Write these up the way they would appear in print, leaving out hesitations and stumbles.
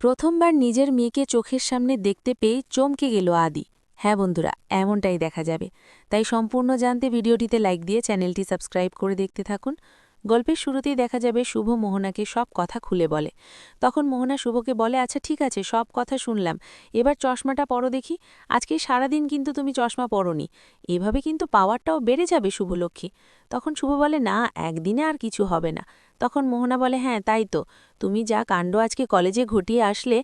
প্রথমবার নিজের মেয়েকে চোখের সামনে দেখতে পেয়ে চমকে গেল আদি। হ্যাঁ বন্ধুরা, এমনটাই দেখা যাবে। তাই সম্পূর্ণ জানতে ভিডিওটিতে লাইক দিয়ে চ্যানেলটি সাবস্ক্রাইব করে দেখতে থাকুন। গল্পের শুরুতেই দেখা যাবে শুভ মোহনাকে সব কথা খুলে বলে। তখন মোহনা শুভকে বলে, আচ্ছা ঠিক আছে, সব কথা শুনলাম, এবার চশমাটা পরো দেখি। আজকে সারাদিন কিন্তু তুমি চশমা পরোনি, এভাবে কিন্তু পাওয়ারটাও বেড়ে যাবে শুভলক্ষ্মী। তখন শুভ বলে, না, একদিনে আর কিছু হবে না। তখন মোহনা বলে, হ্যাঁ তাই তো, তুমি যা কাণ্ড আজকে কলেজে ঘটিয়ে আসলে,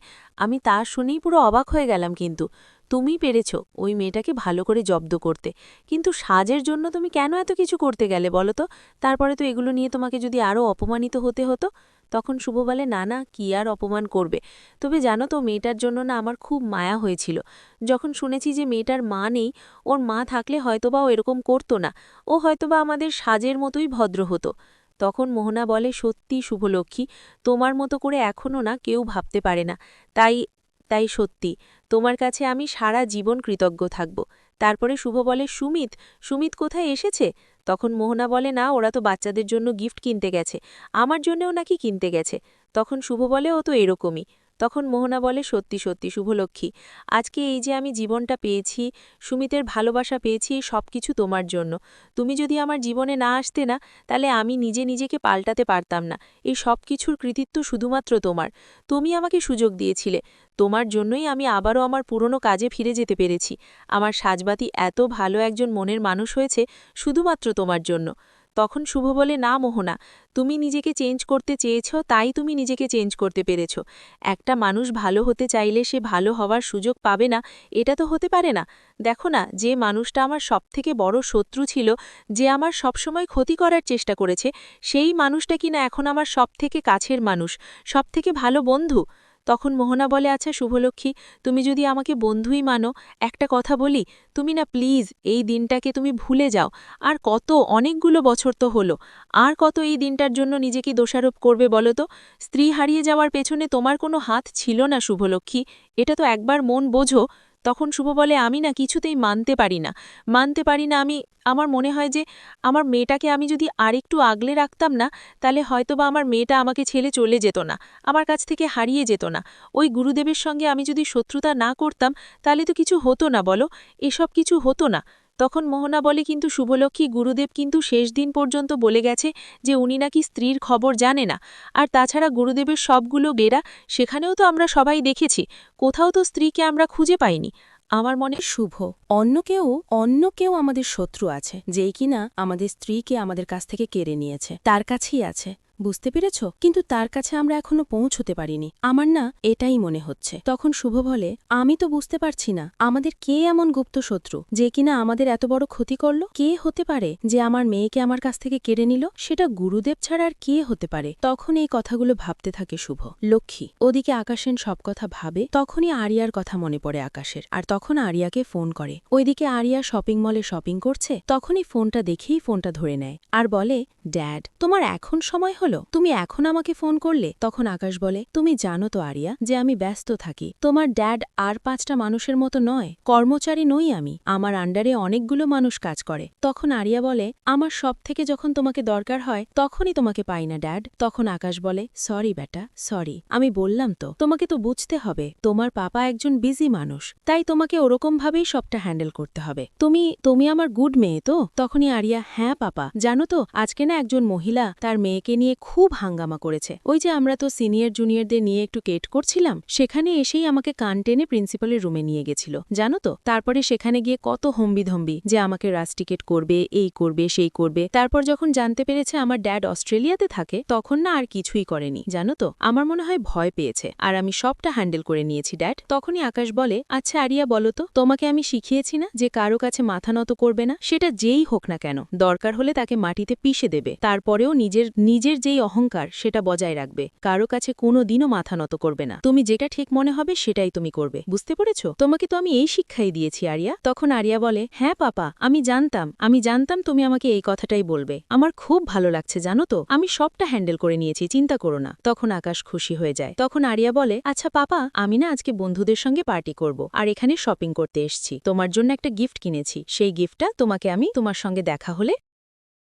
আমি তা শুনেই পুরো অবাক হয়ে গেলাম। কিন্তু তুমি পেরেছ ওই মেয়েটাকে ভালো করে জব্দ করতে, কিন্তু সাজের জন্য তুমি কেন এত কিছু করতে গেলে বলো তো? তারপরে তো এগুলো নিয়ে তোমাকে যদি আরও অপমানিত হতে হতো। তখন শুভ বলে, না না, কি আর অপমান করবে, তবে জানো তো মেয়েটার জন্য না আমার খুব মায়া হয়েছিল। যখন শুনেছি যে মেয়েটার মা নেই, ওর মা থাকলে হয়তোবা ও এরকম করতো না, ও হয়তোবা আমাদের সাজের মতোই ভদ্র হতো। তখন মোহনা বলে, সত্যি শুভলক্ষ্মী, তোমার মতো করে এখনও না কেউ ভাবতে পারে না। তাই তাই সত্যি তোমার কাছে আমি সারা জীবন কৃতজ্ঞ থাকব। তারপরে শুভ বলে, সুমিত, সুমিত কোথায় এসেছে? তখন মোহনা বলে, না, ওরা তো বাচ্চাদের জন্য গিফট কিনতে গেছে, আমার জন্যও নাকি কিনতে গেছে। তখন শুভ বলে, ও তো এরকমই। তখন মোহনা বলে, সত্যি সত্যি শুভলক্ষ্মী, আজকে এই যে আমি জীবনটা পেয়েছি, সুমিতের ভালোবাসা পেয়েছি, সব কিছু তোমার জন্য। তুমি যদি আমার জীবনে না আসতে না, তাহলে আমি নিজে নিজেকে পাল্টাতে পারতাম না। এই সব কিছুর কৃতিত্ব শুধুমাত্র তোমার। তুমি আমাকে সুযোগ দিয়েছিলে, তোমার জন্যই আমি আবারও আমার পুরনো কাজে ফিরে যেতে পেরেছি। আমার সাজবাতি এত ভালো একজন মনের মানুষ হয়েছে শুধুমাত্র তোমার জন্য। তখন শুভ বলে, না মোহনা, তুমি নিজেকে চেঞ্জ করতে চেয়েছ, তাই তুমি নিজেকে চেঞ্জ করতে পেরেছ। একটা মানুষ ভালো হতে চাইলে সে ভালো হওয়ার সুযোগ পাবে না, এটা তো হতে পারে না। দেখো না, যে মানুষটা আমার সবথেকে বড় শত্রু ছিল, যে আমার সবসময় ক্ষতি করার চেষ্টা করেছে, সেই মানুষটা কিনা এখন আমার সবথেকে কাছের মানুষ, সবথেকে ভালো বন্ধু। তখন মোহনা বলে, আচ্ছা শুভলক্ষ্মী, তুমি যদি আমাকে বন্ধুই মানো, একটা কথা বলি, তুমি না প্লিজ এই দিনটাকে তুমি ভুলে যাও। আর কত, অনেকগুলো বছর তো হলো, আর কত এই দিনটার জন্য নিজেকে দোষারোপ করবে বলো তো? স্ত্রী হারিয়ে যাওয়ার পেছনে তোমার কোনো হাত ছিল না শুভলক্ষ্মী, এটা তো একবার মন বোঝো। তখন শুভ বলে, আমি না কিছুতেই মানতে পারি না, মানতে পারি না। আমার মনে হয় যে আমার মেয়েটাকে আমি যদি আরেকটু আগলে রাখতাম না, তাহলে হয়তোবা আমার মেয়েটা আমাকে ছেড়ে চলে যেত না, আমার কাছ থেকে হারিয়ে যেত না। ওই গুরুদেবের সঙ্গে আমি যদি শত্রুতা না করতাম, তাহলে তো কিছু হতো না বলো, এসব কিছু হতো না। তখন মোহনা বলে, কিন্তু শুভলক্ষ্মী, গুরুদেব কিন্তু শেষ দিন পর্যন্ত বলে গেছে যে উনি নাকি স্ত্রীর খবর জানে না। আর তাছাড়া গুরুদেবের সবগুলো ডেরা, সেখানেও তো আমরা সবাই দেখেছি, কোথাও তো স্ত্রীকে আমরা খুঁজে পাইনি। আমার মনে শুভ, অন্য কেউ আমাদের শত্রু আছে, যেই কিনা আমাদের স্ত্রীকে আমাদের কাছ থেকে কেড়ে নিয়েছে, তার কাছেই আছে, বুঝতে পেরেছ? কিন্তু তার কাছে আমরা এখনো পৌঁছতে পারিনি, আমার না এটাই মনে হচ্ছে। তখন শুভ বলে, আমি তো বুঝতে পারছি না আমাদের কে এমন গুপ্ত শত্রু যে কিনা আমাদের এত বড় ক্ষতি করল। কে হতে পারে যে আমার মেয়েকে আমার কাছ থেকে কেড়ে নিল? সেটা গুরুদেব ছাড়া আর কে হতে পারে? তখন এই কথাগুলো ভাবতে থাকে শুভ। লক্ষ্মী ওদিকে আকাশেন সব কথা ভাবে, তখনই আরিয়ার কথা মনে পড়ে আকাশের, আর তখন আরিয়াকে ফোন করে। ওইদিকে আরিয়া শপিং মলে শপিং করছে, তখনই ফোনটা দেখেই ফোনটা ধরে নেয় আর বলে, ড্যাড, তোমার এখন সময় হলো, তুমি এখন আমাকে ফোন করলে? তখন আকাশ বলে, তুমি জানো তো আরিয়া যে আমি ব্যস্ত থাকি, তোমার ড্যাড আর 5টা মানুষের মতো নয়, কর্মচারী নই আমি, আমার আন্ডারে অনেকগুলো মানুষ কাজ করে। তখন আরিয়া বলে, আমার সব থেকে যখন তোমাকে দরকার হয় তখনই তোমাকে পাই না ড্যাড। তখন আকাশ বলে, সরি বেটা, সরি, আমি বললাম তো, তোমাকে তো বুঝতে হবে, তোমার পাপা একজন বিজি মানুষ, তাই তোমাকে ওরকমভাবেই সবটা হ্যান্ডেল করতে হবে। তুমি আমার গুড মেয়ে তো? তখনই আরিয়া, হ্যাঁ পাপা, জানো তো আজকে না একজন মহিলা তার মেয়েকে নিয়ে খুব হাঙ্গামা করেছে। ওই যে আমরা তো সিনিয়র জুনিয়রদের নিয়ে একটু কেট করছিলাম, সেখানে এসেই আমাকে কান টেনে প্রিন্সিপালের রুমে নিয়ে গেছিল, জানো তো? তারপরে সেখানে গিয়ে কত হম্বিধম্বি যে আমাকে রাস্টিকেট করবে, এই করবে, সেই করবে। তারপর যখন জানতে পেরেছে আমার ড্যাড অস্ট্রেলিয়াতে থাকে, তখন না আর কিছুই করেনি, জানো তো? আমার মনে হয় ভয় পেয়েছে, আর আমি সবটা হ্যান্ডেল করে নিয়েছি ড্যাড। তখনই আকাশ বলে, আচ্ছা আরিয়া বলো তো, তোমাকে আমি শিখিয়েছি না যে কারো কাছে মাথা নত করবে না? সেটা যেই হোক না কেন, দরকার হলে তাকে মাটিতে পিষে দেবে, তারপরেও নিজের যেই অহংকার সেটা বজায় রাখবে, কারো কাছে কোনো দিনও মাথা নত করবে না। তুমি যেটা ঠিক মনে হবে সেটাই তুমি করবে, বুঝতে পেরেছ? তোমাকে তো আমি এই শিক্ষাই দিয়েছি আরিয়া। তখন আরিয়া বলে, হ্যাঁ পাপা, আমি জানতাম তুমি আমাকে এই কথাটাই বলবে। আমার খুব ভালো লাগছে, জানো তো, আমি সবটা হ্যান্ডেল করে নিয়েছি, চিন্তা করো না। তখন আকাশ খুশি হয়ে যায়। তখন আরিয়া বলে, আচ্ছা পাপা, আমি না আজকে বন্ধুদের সঙ্গে পার্টি করব, আর এখানে শপিং করতে এসেছি, তোমার জন্য একটা গিফট কিনেছি, সেই গিফটটা তোমাকে আমি তোমার সঙ্গে দেখা হলে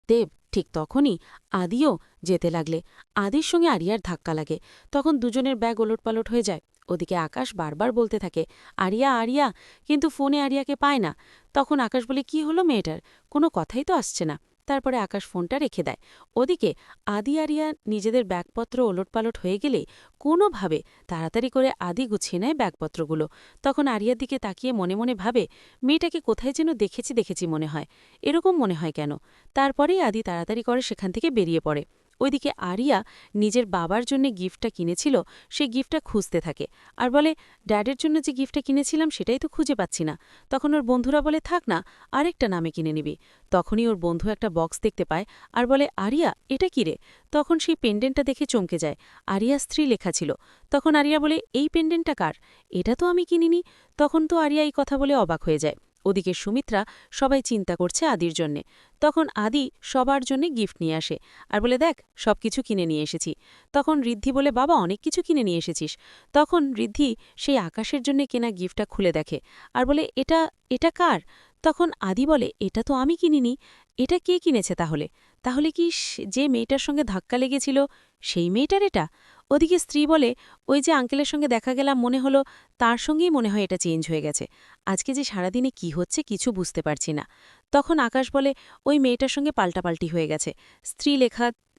দেব। ঠিক তখনই আদিও যেতে লাগলে। আদির সঙ্গে আরিয়ার ধাক্কা লাগে। তখন দুজনের ব্যাগ ওলটপালট হয়ে যায়। ওদিকে আকাশ বারবার বলতে থাকে, আরিয়া আরিয়া, কিন্তু ফোনে আরিয়াকে পায় না। তখন আকাশ বলে, কি হলো মেয়েটার, কোনো কথাই তো আসছে না। তারপরে আকাশ ফোনটা রেখে দেয়। ওদিকে আদি আরিয়া নিজেদের ব্যাগপত্র ওলটপালট হয়ে গেলে কোনোভাবে তাড়াতাড়ি করে আদি গুছিয়ে নেয় ব্যাগপত্রগুলো। তখন আরিয়ার দিকে তাকিয়ে মনে মনে ভাবে, মেয়েটাকে কোথায় যেন দেখেছি মনে হয়, এরকম মনে হয় কেন। তারপরেই আদি তাড়াতাড়ি করে সেখান থেকে বেরিয়ে পড়ে। ওইদিকে আরিয়া নিজের বাবার জন্য গিফটটা কিনেছিল, সেই গিফটটা খুঁজতে থাকে আর বলে, ড্যাডের জন্য যে গিফটটা কিনেছিলাম সেটাই তো খুঁজে পাচ্ছি না। তখন ওর বন্ধুরা বলে, থাক না, আরেকটা নামে কিনে নিবি। তখনই ওর বন্ধু একটা বক্স দেখতে পায় আর বলে, আরিয়া এটা কি রে? তখন সেই পেন্ডেন্টটা দেখে চমকে যায়। আরিয়া স্ত্রী লেখা ছিল। তখন আরিয়া বলে, এই পেন্ডেন্টটা কার? এটা তো আমি কিনিনি। তখন তো আরিয়া এই কথা বলে অবাক হয়ে যায়। ওদিকে সুমিত্রা সবাই চিন্তা করছে আদির জন্যে। তখন আদি সবার জন্যে গিফট নিয়ে আসে আর বলে, দেখ সবকিছু কিনে নিয়ে এসেছি। তখন ঋদ্ধি বলে, বাবা অনেক কিছু কিনে নিয়ে এসেছিস। তখন ঋদ্ধি সেই আকাশের জন্য কেনা গিফটটা খুলে দেখে আর বলে, এটা এটা কার? তখন আদি বলে, এটা তো আমি কিনিনি। এটা কে কিনেছে তাহলে? তাহলে কি যে মেয়েটার সঙ্গে ধাক্কা লেগেছিল সেই মেয়েটার এটা? ওদিকে স্ত্রী বলে, ওই যে আঙ্কেলের সঙ্গে দেখা গেলাম মনে হলো তার সঙ্গেই মনে হয় এটা চেঞ্জ হয়ে গেছে। আজকে যে সারাদিনে কি হচ্ছে কিছু বুঝতে পারছি না। তখন আকাশ বলে, ওই মেয়েটার সঙ্গে পাল্টাপাল্টি হয়ে গেছে।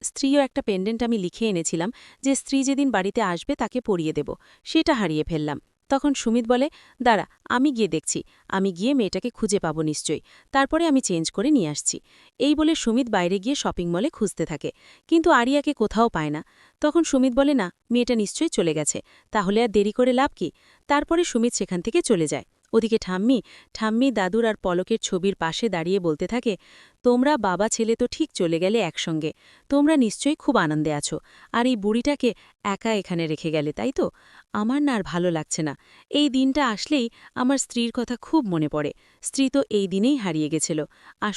স্ত্রীও একটা পেন্ডেন্ট আমি লিখে এনেছিলাম যে স্ত্রী যেদিন বাড়িতে আসবে তাকে পরিয়ে দেব, সেটা হারিয়ে ফেললাম। তখন সুমিত বলে, দাঁড়া আমি গিয়ে দেখছি, আমি গিয়ে মেয়েটাকে খুঁজে পাবো নিশ্চয়ই, তারপরে আমি চেঞ্জ করে নিয়ে আসছি। এই বলে সুমিত বাইরে গিয়ে শপিং মলে খুঁজতে থাকে, কিন্তু আরিয়াকে কোথাও পায় না। তখন সুমিত বলে, না মেয়েটা নিশ্চয়ই চলে গেছে, তাহলে আর দেরি করে লাভ কি? তারপরে সুমিত সেখান থেকে চলে যায়। ওদিকে ঠাম্মি দাদুর আর পলকের ছবির পাশে দাঁড়িয়ে বলতে থাকে, তোমরা বাবা ছেলে তো ঠিক চলে গেলে একসঙ্গে, তোমরা নিশ্চয়ই খুব আনন্দে আছো, আর এই বুড়িটাকে একা এখানে রেখে গেলে তাই তো? আমার না আর ভালো লাগছে না। এই দিনটা আসলেই আমার স্ত্রীর কথা খুব মনে পড়ে। স্ত্রী তো এই দিনেই হারিয়ে গেছিল। আর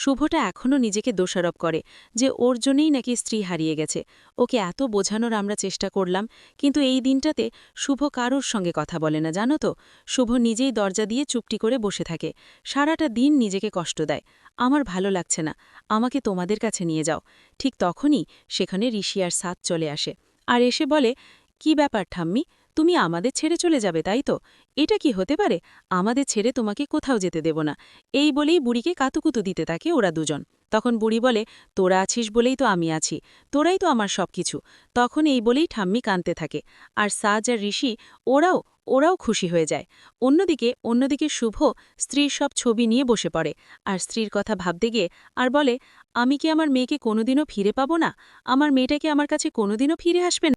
শুভটা এখনও নিজেকে দোষারোপ করে যে ওর জন্যই নাকি স্ত্রী হারিয়ে গেছে। ওকে এত বোঝানোর আমরা চেষ্টা করলাম, কিন্তু এই দিনটাতে শুভ কারোর সঙ্গে কথা বলে না, জানো তো? শুভ নিজেই দরজা দিয়ে চুপটি করে বসে থাকে, সারাটা দিন নিজেকে কষ্ট দেয়। আমার ভালো লাগছে না, আমাকে তোমাদের কাছে নিয়ে যাও। ঠিক তখনই সেখানে ঋষি আর সাত চলে আসে আর এসে বলে, কি ব্যাপার ঠাম্মি, তুমি আমাদের ছেড়ে চলে যাবে তাই তো? এটা কি হতে পারে? আমাদের ছেড়ে তোমাকে কোথাও যেতে দেব না। এই বলেই বুড়িকে কাতুকুতু দিতে থাকে ওরা দুজন। তখন বুড়ি বলে, তোরা আছিস বলেই তো আমি আছি, তোরাই তো আমার সব কিছু। তখন এই বলেই ঠাম্মি কাঁদতে থাকে। আর সাজ আর ঋষি ওরাও খুশি হয়ে যায়। অন্যদিকে শুভ স্ত্রীর সব ছবি নিয়ে বসে পড়ে আর স্ত্রীর কথা ভাবতে গিয়ে আর বলে, আমি কি আমার মেয়েকে কোনোদিনও ফিরে পাবো না? আমার মেয়েটাকে আমার কাছে কোনোদিনও ফিরে আসবে না?